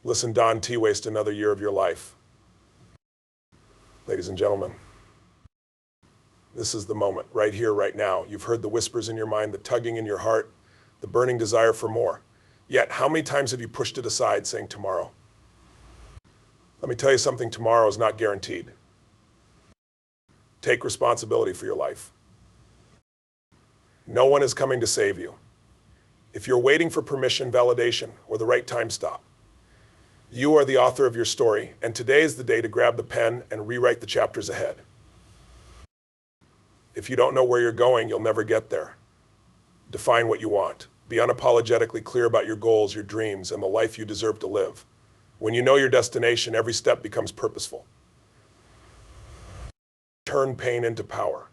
Listen, Don T. Waste another year of your life. Ladies and gentlemen, this is the moment, right here, right now. You've heard the whispers in your mind, the tugging in your heart, the burning desire for more. Yet, how many times have you pushed it aside saying tomorrow? Let me tell you something, tomorrow is not guaranteed. Take responsibility for your life. No one is coming to save you. If you're waiting for permission, validation, or the right time, stop. You are the author of your story, and today is the day to grab the pen and rewrite the chapters ahead. If you don't know where you're going, you'll never get there. Define what you want. Be unapologetically clear about your goals, your dreams, and the life you deserve to live. When you know your destination, every step becomes purposeful. Turn pain into power.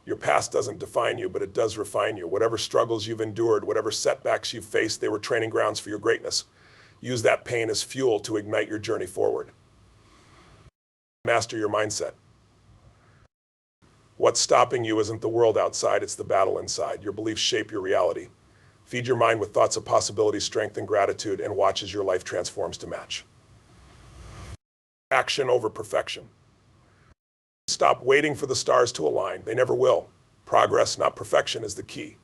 Your past doesn't define you, but it does refine you. Whatever struggles you've endured, whatever setbacks you've faced, they were training grounds for your greatness. Use that pain as fuel to ignite your journey forward. Master your mindset. What's stopping you isn't the world outside, it's the battle inside. Your beliefs shape your reality. Feed your mind with thoughts of possibility, strength, and gratitude, and watch as your life transforms to match. Action over perfection. Stop waiting for the stars to align. They never will. Progress, not perfection, is the key.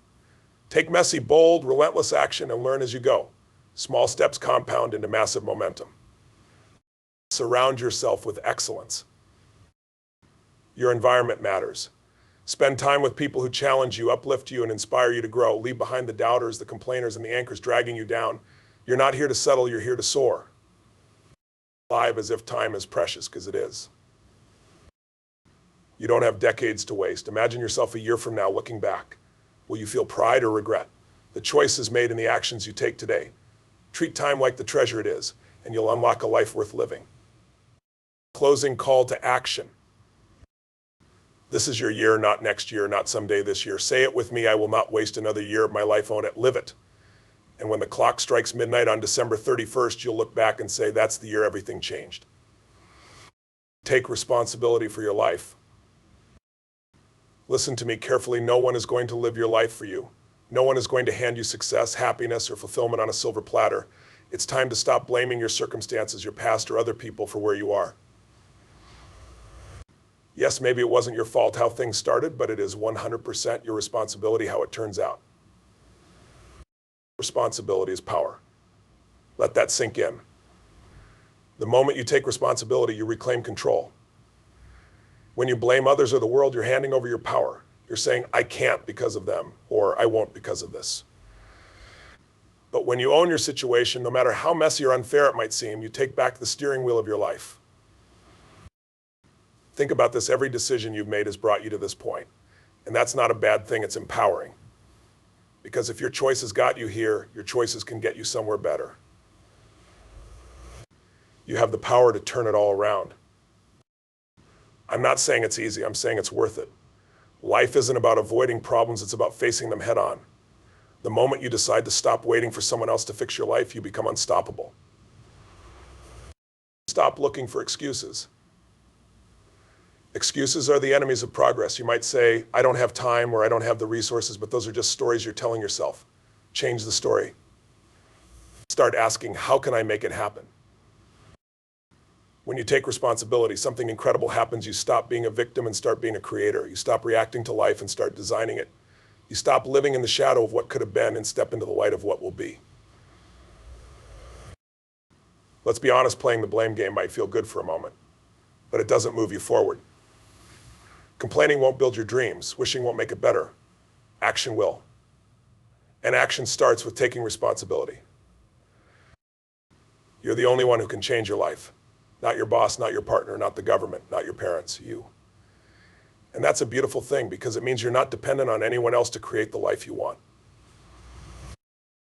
Take messy, bold, relentless action and learn as you go. Small steps compound into massive momentum. Surround yourself with excellence. Your environment matters. Spend time with people who challenge you, uplift you, and inspire you to grow. Leave behind the doubters, the complainers, and the anchors dragging you down. You're not here to settle, you're here to soar. Live as if time is precious, because it is. You don't have decades to waste. Imagine yourself a year from now looking back. Will you feel pride or regret? The choice is made in the actions you take today. Treat time like the treasure it is, and you'll unlock a life worth living. Closing call to action. This is your year, not next year, not someday this year. Say it with me, I will not waste another year of my life, own it, live it. And when the clock strikes midnight on December 31st, you'll look back and say, that's the year everything changed. Take responsibility for your life. Listen to me carefully, no one is going to live your life for you. No one is going to hand you success, happiness, or fulfillment on a silver platter. It's time to stop blaming your circumstances, your past, or other people for where you are. Yes, maybe it wasn't your fault how things started, but it is 100% your responsibility how it turns out. Responsibility is power. Let that sink in. The moment you take responsibility, you reclaim control. When you blame others or the world, you're handing over your power. You're saying, I can't because of them, or I won't because of this. But when you own your situation, no matter how messy or unfair it might seem, you take back the steering wheel of your life. Think about this, every decision you've made has brought you to this point. And that's not a bad thing, it's empowering. Because if your choices got you here, your choices can get you somewhere better. You have the power to turn it all around. I'm not saying it's easy, I'm saying it's worth it. Life isn't about avoiding problems, it's about facing them head on. The moment you decide to stop waiting for someone else to fix your life, you become unstoppable. Stop looking for excuses. Excuses are the enemies of progress. You might say, I don't have time or I don't have the resources, but those are just stories you're telling yourself. Change the story. Start asking, how can I make it happen? When you take responsibility, something incredible happens. You stop being a victim and start being a creator. You stop reacting to life and start designing it. You stop living in the shadow of what could have been and step into the light of what will be. Let's be honest, playing the blame game might feel good for a moment, but it doesn't move you forward. Complaining won't build your dreams. Wishing won't make it better. Action will. And action starts with taking responsibility. You're the only one who can change your life. Not your boss, not your partner, not the government, not your parents, you. And that's a beautiful thing because it means you're not dependent on anyone else to create the life you want.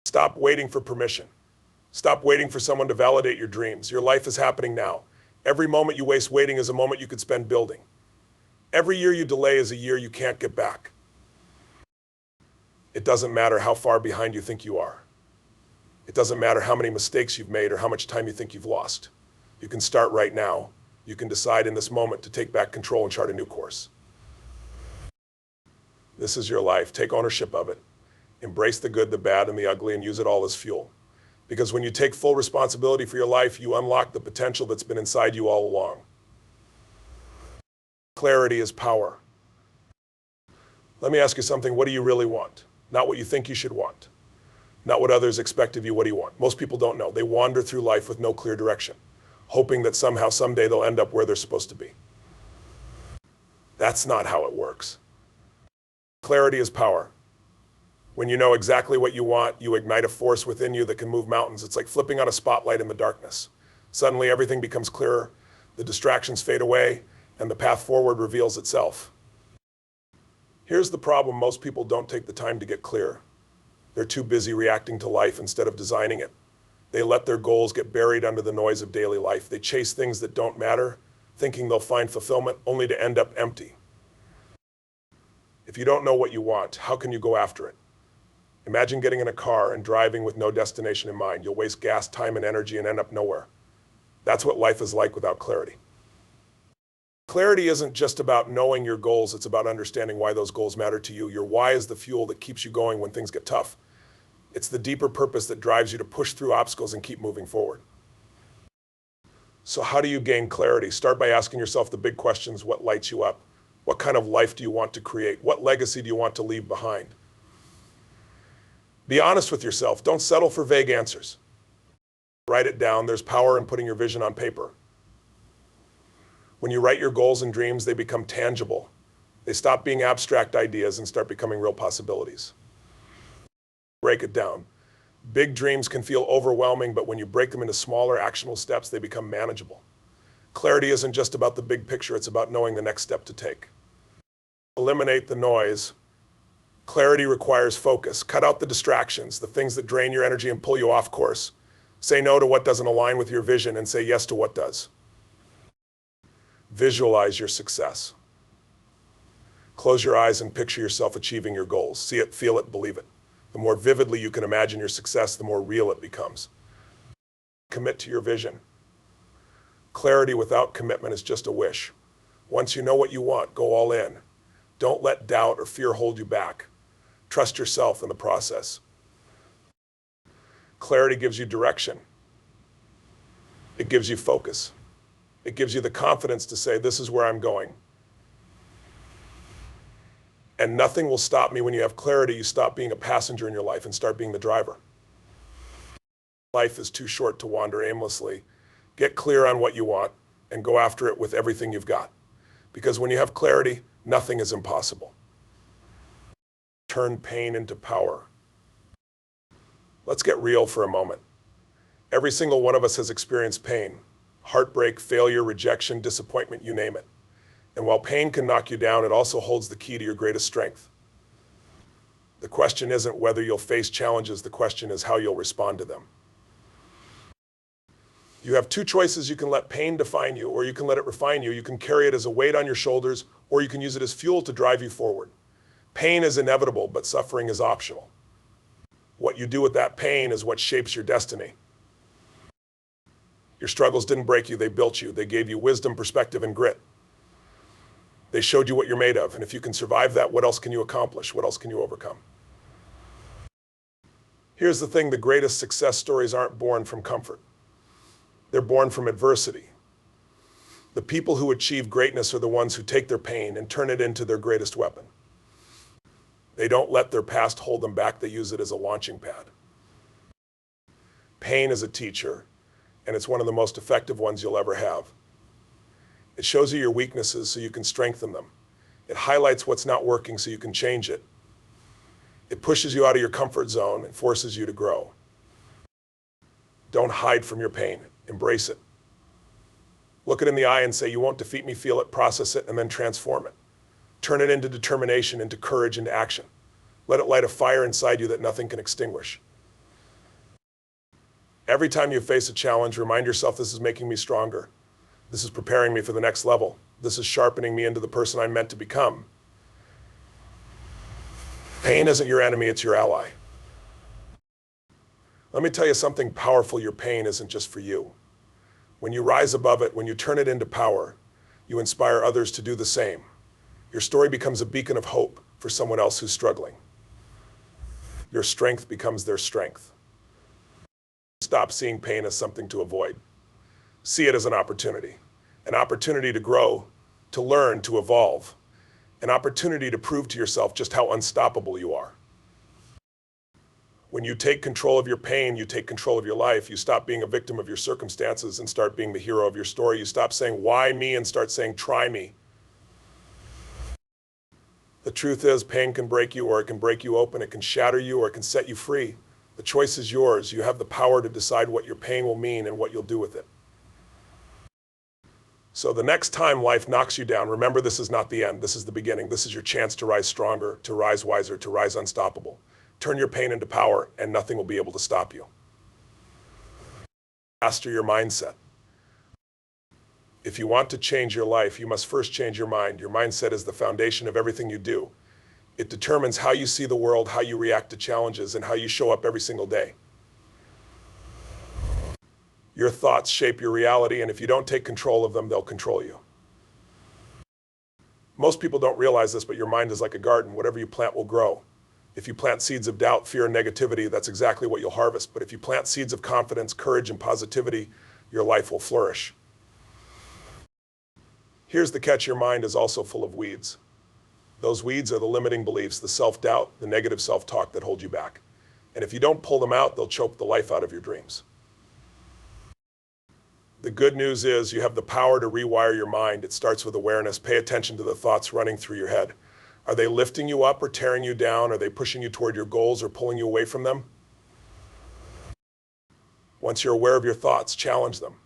Stop waiting for permission. Stop waiting for someone to validate your dreams. Your life is happening now. Every moment you waste waiting is a moment you could spend building. Every year you delay is a year you can't get back. It doesn't matter how far behind you think you are. It doesn't matter how many mistakes you've made or how much time you think you've lost. You can start right now. You can decide in this moment to take back control and chart a new course. This is your life. Take ownership of it. Embrace the good, the bad, and the ugly and use it all as fuel. Because when you take full responsibility for your life, you unlock the potential that's been inside you all along. Clarity is power. Let me ask you something. What do you really want? Not what you think you should want. Not what others expect of you. What do you want? Most people don't know. They wander through life with no clear direction, hoping that somehow, someday they'll end up where they're supposed to be. That's not how it works. Clarity is power. When you know exactly what you want, you ignite a force within you that can move mountains. It's like flipping on a spotlight in the darkness. Suddenly everything becomes clearer, the distractions fade away, and the path forward reveals itself. Here's the problem: most people don't take the time to get clear. They're too busy reacting to life instead of designing it. They let their goals get buried under the noise of daily life. They chase things that don't matter, thinking they'll find fulfillment, only to end up empty. If you don't know what you want, how can you go after it? Imagine getting in a car and driving with no destination in mind. You'll waste gas, time, and energy and end up nowhere. That's what life is like without clarity. Clarity isn't just about knowing your goals, it's about understanding why those goals matter to you. Your why is the fuel that keeps you going when things get tough. It's the deeper purpose that drives you to push through obstacles and keep moving forward. So how do you gain clarity? Start by asking yourself the big questions. What lights you up? What kind of life do you want to create? What legacy do you want to leave behind? Be honest with yourself. Don't settle for vague answers. Write it down. There's power in putting your vision on paper. When you write your goals and dreams, they become tangible. They stop being abstract ideas and start becoming real possibilities. Break it down. Big dreams can feel overwhelming, but when you break them into smaller, actionable steps, they become manageable. Clarity isn't just about the big picture, it's about knowing the next step to take. Eliminate the noise. Clarity requires focus. Cut out the distractions, the things that drain your energy and pull you off course. Say no to what doesn't align with your vision and say yes to what does. Visualize your success. Close your eyes and picture yourself achieving your goals. See it, feel it, believe it. The more vividly you can imagine your success, the more real it becomes. Commit to your vision. Clarity without commitment is just a wish. Once you know what you want, go all in. Don't let doubt or fear hold you back. Trust yourself in the process. Clarity gives you direction. It gives you focus. It gives you the confidence to say, this is where I'm going. And nothing will stop me. When you have clarity, you stop being a passenger in your life and start being the driver. Life is too short to wander aimlessly. Get clear on what you want and go after it with everything you've got. Because when you have clarity, nothing is impossible. Turn pain into power. Let's get real for a moment. Every single one of us has experienced pain. Heartbreak, failure, rejection, disappointment, you name it. And while pain can knock you down, it also holds the key to your greatest strength. The question isn't whether you'll face challenges, the question is how you'll respond to them. You have two choices. You can let pain define you, or you can let it refine you. You can carry it as a weight on your shoulders, or you can use it as fuel to drive you forward. Pain is inevitable, but suffering is optional. What you do with that pain is what shapes your destiny. Your struggles didn't break you, they built you. They gave you wisdom, perspective, and grit. They showed you what you're made of, and if you can survive that, what else can you accomplish? What else can you overcome? Here's the thing, the greatest success stories aren't born from comfort. They're born from adversity. The people who achieve greatness are the ones who take their pain and turn it into their greatest weapon. They don't let their past hold them back, they use it as a launching pad. Pain is a teacher, and it's one of the most effective ones you'll ever have. It shows you your weaknesses so you can strengthen them. It highlights what's not working so you can change it. It pushes you out of your comfort zone and forces you to grow. Don't hide from your pain. Embrace it. Look it in the eye and say, you won't defeat me, feel it, process it, and then transform it. Turn it into determination, into courage, into action. Let it light a fire inside you that nothing can extinguish. Every time you face a challenge, remind yourself, this is making me stronger. This is preparing me for the next level. This is sharpening me into the person I'm meant to become. Pain isn't your enemy, it's your ally. Let me tell you something powerful. Your pain isn't just for you. When you rise above it, when you turn it into power, you inspire others to do the same. Your story becomes a beacon of hope for someone else who's struggling. Your strength becomes their strength. Stop seeing pain as something to avoid. See it as an opportunity to grow, to learn, to evolve, an opportunity to prove to yourself just how unstoppable you are. When you take control of your pain, you take control of your life. You stop being a victim of your circumstances and start being the hero of your story. You stop saying, why me, and start saying, try me. The truth is, pain can break you, or it can break you open. It can shatter you, or it can set you free. The choice is yours. You have the power to decide what your pain will mean and what you'll do with it. So the next time life knocks you down, remember, this is not the end. This is the beginning. This is your chance to rise stronger, to rise wiser, to rise unstoppable. Turn your pain into power, and nothing will be able to stop you. Master your mindset. If you want to change your life, you must first change your mind. Your mindset is the foundation of everything you do. It determines how you see the world, how you react to challenges, and how you show up every single day. Your thoughts shape your reality, and if you don't take control of them, they'll control you. Most people don't realize this, but your mind is like a garden. Whatever you plant will grow. If you plant seeds of doubt, fear, and negativity, that's exactly what you'll harvest. But if you plant seeds of confidence, courage, and positivity, your life will flourish. Here's the catch: your mind is also full of weeds. Those weeds are the limiting beliefs, the self-doubt, the negative self-talk that hold you back. And if you don't pull them out, they'll choke the life out of your dreams. The good news is you have the power to rewire your mind. It starts with awareness. Pay attention to the thoughts running through your head. Are they lifting you up or tearing you down? Are they pushing you toward your goals or pulling you away from them? Once you're aware of your thoughts, challenge them.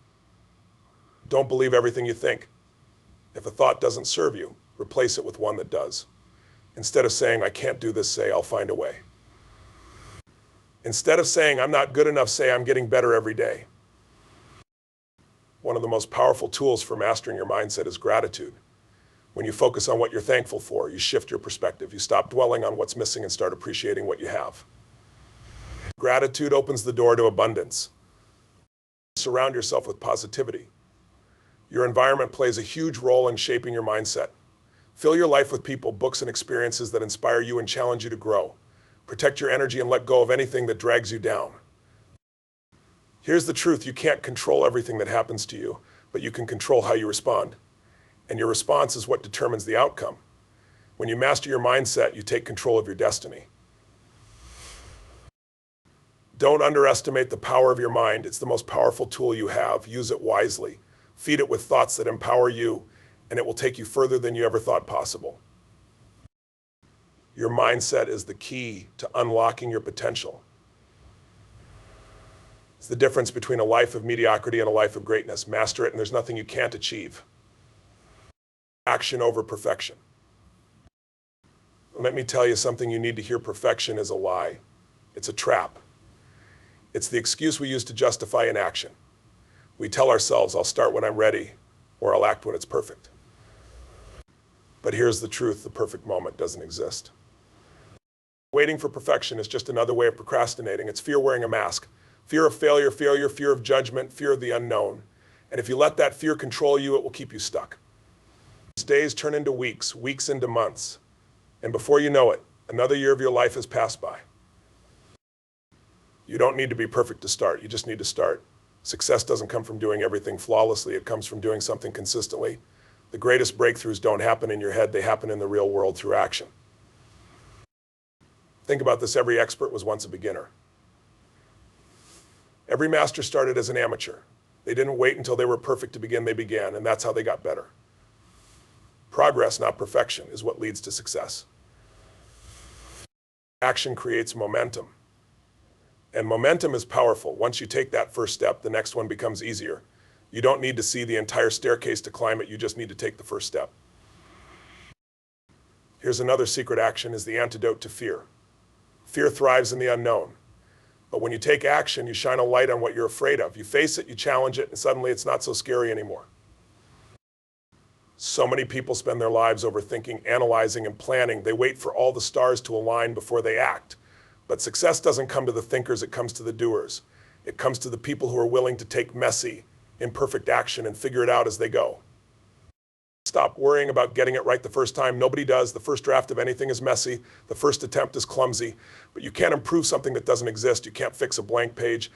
Don't believe everything you think. If a thought doesn't serve you, replace it with one that does. Instead of saying, I can't do this, say, I'll find a way. Instead of saying, I'm not good enough, say, I'm getting better every day. One of the most powerful tools for mastering your mindset is gratitude. When you focus on what you're thankful for, you shift your perspective. You stop dwelling on what's missing and start appreciating what you have. Gratitude opens the door to abundance. Surround yourself with positivity. Your environment plays a huge role in shaping your mindset. Fill your life with people, books, and experiences that inspire you and challenge you to grow. Protect your energy and let go of anything that drags you down. Here's the truth: you can't control everything that happens to you, but you can control how you respond. And your response is what determines the outcome. When you master your mindset, you take control of your destiny. Don't underestimate the power of your mind. It's the most powerful tool you have. Use it wisely. Feed it with thoughts that empower you, and it will take you further than you ever thought possible. Your mindset is the key to unlocking your potential. It's the difference between a life of mediocrity and a life of greatness. Master it, and there's nothing you can't achieve. Action over perfection. Let me tell you something you need to hear: perfection is a lie. It's a trap. It's the excuse we use to justify inaction. We tell ourselves, I'll start when I'm ready, or I'll act when it's perfect. But here's the truth: the perfect moment doesn't exist. Waiting for perfection is just another way of procrastinating. It's fear wearing a mask. Fear of failure, fear of judgment, fear of the unknown. And if you let that fear control you, it will keep you stuck. Days turn into weeks, weeks into months. And before you know it, another year of your life has passed by. You don't need to be perfect to start. You just need to start. Success doesn't come from doing everything flawlessly. It comes from doing something consistently. The greatest breakthroughs don't happen in your head. They happen in the real world through action. Think about this: every expert was once a beginner. Every master started as an amateur. They didn't wait until they were perfect to begin. They began, and that's how they got better. Progress, not perfection, is what leads to success. Action creates momentum. And momentum is powerful. Once you take that first step, the next one becomes easier. You don't need to see the entire staircase to climb it. You just need to take the first step. Here's another secret: action is the antidote to fear. Fear thrives in the unknown. But when you take action, you shine a light on what you're afraid of. You face it, you challenge it, and suddenly it's not so scary anymore. So many people spend their lives overthinking, analyzing, and planning. They wait for all the stars to align before they act. But success doesn't come to the thinkers, it comes to the doers. It comes to the people who are willing to take messy, imperfect action and figure it out as they go. Stop worrying about getting it right the first time. Nobody does. The first draft of anything is messy. The first attempt is clumsy. But you can't improve something that doesn't exist. You can't fix a blank page.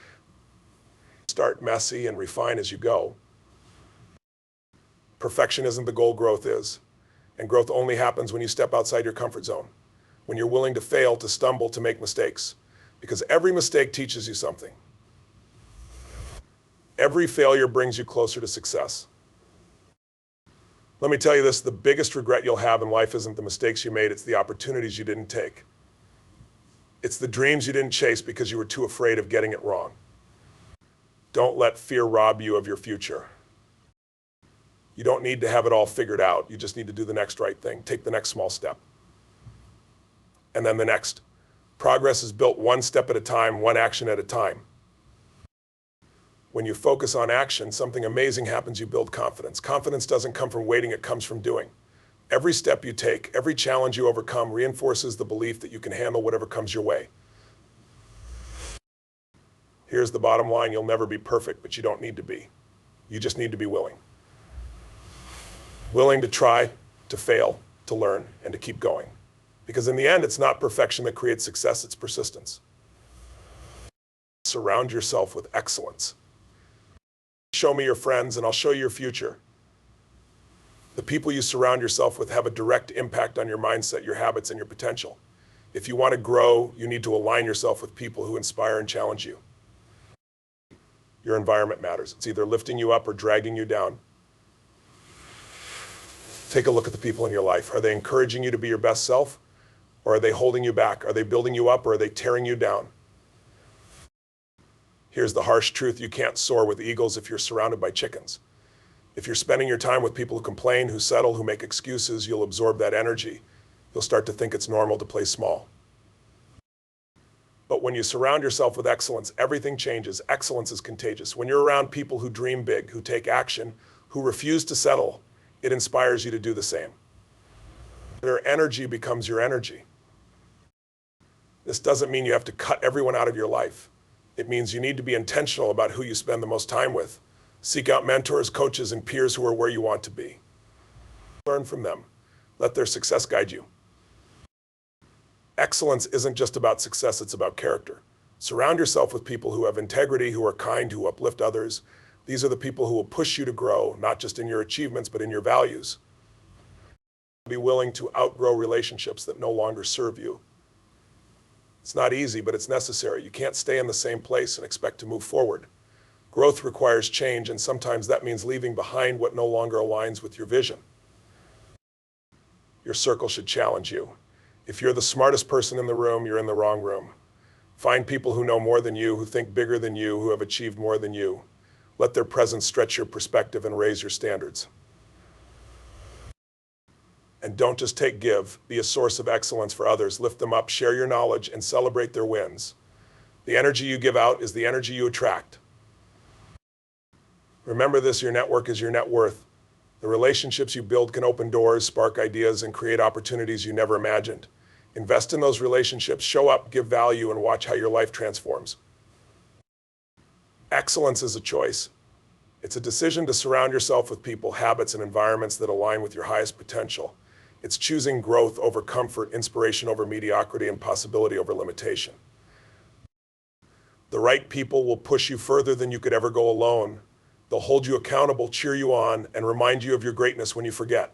start messy and refine as you go. Perfection isn't the goal, growth is. And growth only happens when you step outside your comfort zone, when you're willing to fail, to stumble, to make mistakes. Because every mistake teaches you something. Every failure brings you closer to success. Let me tell you this, the biggest regret you'll have in life isn't the mistakes you made, it's the opportunities you didn't take. It's the dreams you didn't chase because you were too afraid of getting it wrong. Don't let fear rob you of your future. You don't need to have it all figured out. You just need to do the next right thing. Take the next small step. And then the next. Progress is built one step at a time, one action at a time. When you focus on action, something amazing happens. You build confidence. Confidence doesn't come from waiting, it comes from doing. Every step you take, every challenge you overcome reinforces the belief that you can handle whatever comes your way. Here's the bottom line, you'll never be perfect, but you don't need to be. You just need to be willing. Willing to try, to fail, to learn, and to keep going. Because in the end, it's not perfection that creates success, it's persistence. Surround yourself with excellence. Show me your friends and I'll show you your future. The people you surround yourself with have a direct impact on your mindset, your habits, and your potential. If you want to grow, you need to align yourself with people who inspire and challenge you. Your environment matters. It's either lifting you up or dragging you down. Take a look at the people in your life. Are they encouraging you to be your best self? Or are they holding you back? Are they building you up or are they tearing you down? Here's the harsh truth. You can't soar with eagles if you're surrounded by chickens. If you're spending your time with people who complain, who settle, who make excuses, you'll absorb that energy. You'll start to think it's normal to play small. But when you surround yourself with excellence, everything changes. Excellence is contagious. When you're around people who dream big, who take action, who refuse to settle, it inspires you to do the same. Their energy becomes your energy. This doesn't mean you have to cut everyone out of your life. It means you need to be intentional about who you spend the most time with. Seek out mentors, coaches, and peers who are where you want to be. Learn from them. Let their success guide you. Excellence isn't just about success, it's about character. Surround yourself with people who have integrity, who are kind, who uplift others. These are the people who will push you to grow, not just in your achievements, but in your values. Be willing to outgrow relationships that no longer serve you. It's not easy, but it's necessary. You can't stay in the same place and expect to move forward. Growth requires change, and sometimes that means leaving behind what no longer aligns with your vision. Your circle should challenge you. If you're the smartest person in the room, you're in the wrong room. Find people who know more than you, who think bigger than you, who have achieved more than you. Let their presence stretch your perspective and raise your standards. And don't just take give. Be a source of excellence for others. Lift them up, share your knowledge, and celebrate their wins. The energy you give out is the energy you attract. Remember this, your network is your net worth. The relationships you build can open doors, spark ideas, and create opportunities you never imagined. Invest in those relationships, show up, give value, and watch how your life transforms. Excellence is a choice. It's a decision to surround yourself with people, habits, and environments that align with your highest potential. It's choosing growth over comfort, inspiration over mediocrity, and possibility over limitation. The right people will push you further than you could ever go alone. They'll hold you accountable, cheer you on, and remind you of your greatness when you forget.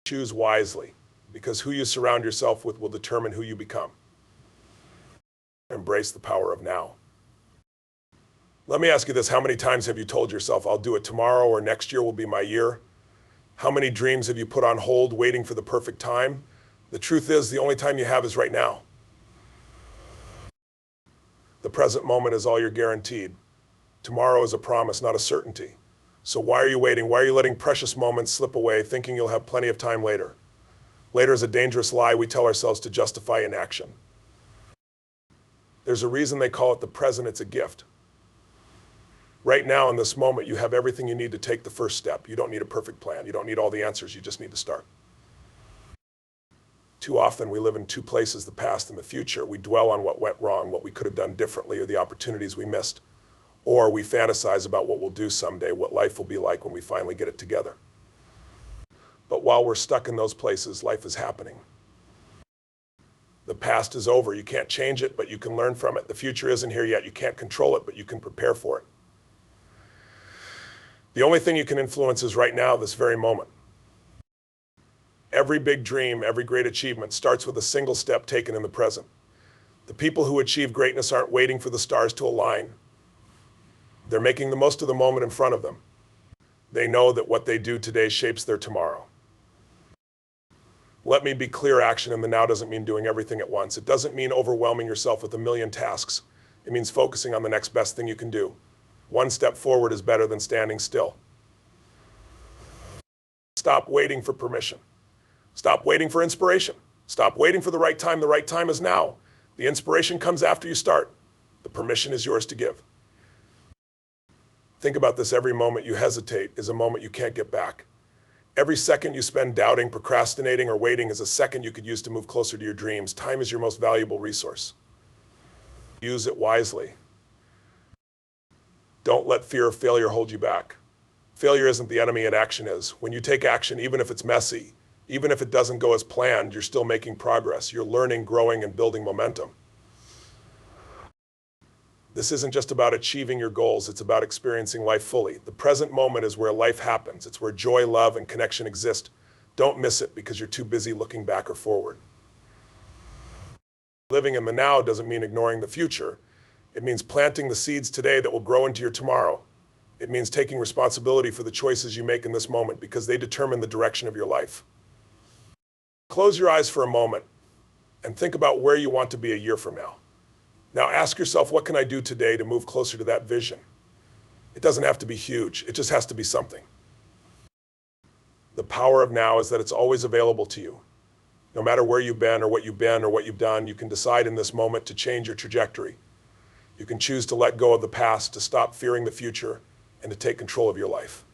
Choose wisely, because who you surround yourself with will determine who you become. Embrace the power of now. Let me ask you this, how many times have you told yourself, I'll do it tomorrow or next year will be my year? How many dreams have you put on hold waiting for the perfect time? The truth is, the only time you have is right now. The present moment is all you're guaranteed. Tomorrow is a promise, not a certainty. So why are you waiting? Why are you letting precious moments slip away, thinking you'll have plenty of time later? Later is a dangerous lie we tell ourselves to justify inaction. There's a reason they call it the present, it's a gift. Right now, in this moment, you have everything you need to take the first step. You don't need a perfect plan. You don't need all the answers. You just need to start. Too often, we live in two places, the past and the future. We dwell on what went wrong, what we could have done differently, or the opportunities we missed. Or we fantasize about what we'll do someday, what life will be like when we finally get it together. But while we're stuck in those places, life is happening. The past is over. You can't change it, but you can learn from it. The future isn't here yet. You can't control it, but you can prepare for it. The only thing you can influence is right now, this very moment. Every big dream, every great achievement starts with a single step taken in the present. The people who achieve greatness aren't waiting for the stars to align. They're making the most of the moment in front of them. They know that what they do today shapes their tomorrow. Let me be clear, action in the now doesn't mean doing everything at once. It doesn't mean overwhelming yourself with a million tasks. It means focusing on the next best thing you can do. One step forward is better than standing still. Stop waiting for permission. Stop waiting for inspiration. Stop waiting for the right time. The right time is now. The inspiration comes after you start. The permission is yours to give. Think about this. Every moment you hesitate is a moment you can't get back. Every second you spend doubting, procrastinating, or waiting is a second you could use to move closer to your dreams. Time is your most valuable resource. Use it wisely. Don't let fear of failure hold you back. Failure isn't the enemy, action is. When you take action, even if it's messy, even if it doesn't go as planned, you're still making progress. You're learning, growing, and building momentum. This isn't just about achieving your goals, it's about experiencing life fully. The present moment is where life happens. It's where joy, love, and connection exist. Don't miss it because you're too busy looking back or forward. Living in the now doesn't mean ignoring the future. It means planting the seeds today that will grow into your tomorrow. It means taking responsibility for the choices you make in this moment because they determine the direction of your life. Close your eyes for a moment and think about where you want to be a year from now. Now ask yourself, what can I do today to move closer to that vision? It doesn't have to be huge. It just has to be something. The power of now is that it's always available to you. No matter where you've been or what you've done, you can decide in this moment to change your trajectory. You can choose to let go of the past, to stop fearing the future, and to take control of your life.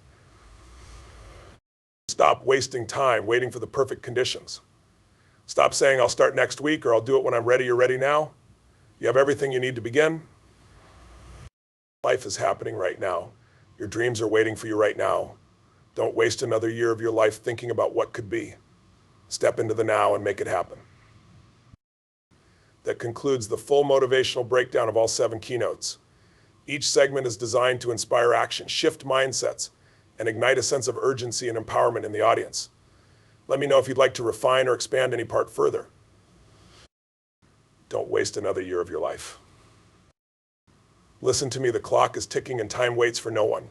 Stop wasting time waiting for the perfect conditions. Stop saying, I'll start next week or I'll do it when I'm ready. You're ready now. You have everything you need to begin. Life is happening right now. Your dreams are waiting for you right now. Don't waste another year of your life thinking about what could be. Step into the now and make it happen. That concludes the full motivational breakdown of all 7 keynotes. Each segment is designed to inspire action, shift mindsets, and ignite a sense of urgency and empowerment in the audience. Let me know if you'd like to refine or expand any part further. Don't waste another year of your life. Listen to me, the clock is ticking and time waits for no one.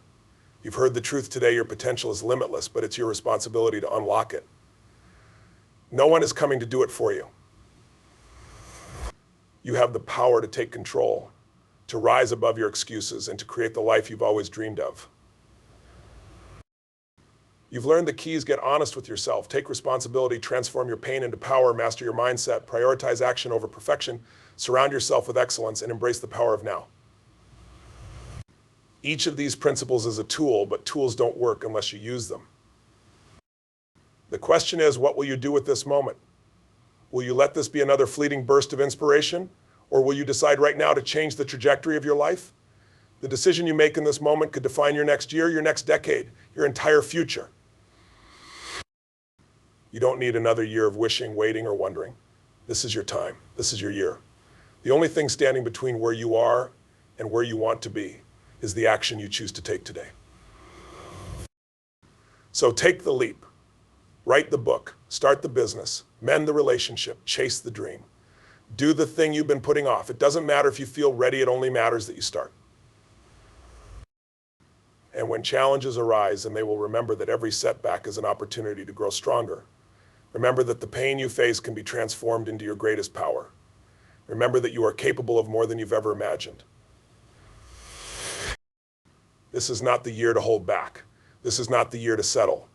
You've heard the truth today, your potential is limitless, but it's your responsibility to unlock it. No one is coming to do it for you. You have the power to take control, to rise above your excuses, and to create the life you've always dreamed of. You've learned the keys. Get honest with yourself, take responsibility, transform your pain into power, master your mindset, prioritize action over perfection, surround yourself with excellence, and embrace the power of now. Each of these principles is a tool, but tools don't work unless you use them. The question is, what will you do with this moment? Will you let this be another fleeting burst of inspiration, or will you decide right now to change the trajectory of your life? The decision you make in this moment could define your next year, your next decade, your entire future. You don't need another year of wishing, waiting, or wondering. This is your time. This is your year. The only thing standing between where you are and where you want to be is the action you choose to take today. So take the leap. Write the book. Start the business. Mend the relationship. Chase the dream. Do the thing you've been putting off. It doesn't matter if you feel ready. It only matters that you start. And when challenges arise, and they will remember that every setback is an opportunity to grow stronger. Remember that the pain you face can be transformed into your greatest power. Remember that you are capable of more than you've ever imagined. This is not the year to hold back. This is not the year to settle.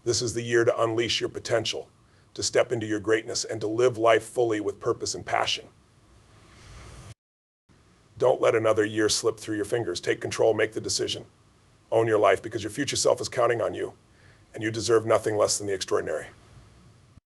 This is the year to unleash your potential, to step into your greatness, and to live life fully with purpose and passion. Don't let another year slip through your fingers. Take control, make the decision. Own your life, because your future self is counting on you, and you deserve nothing less than the extraordinary.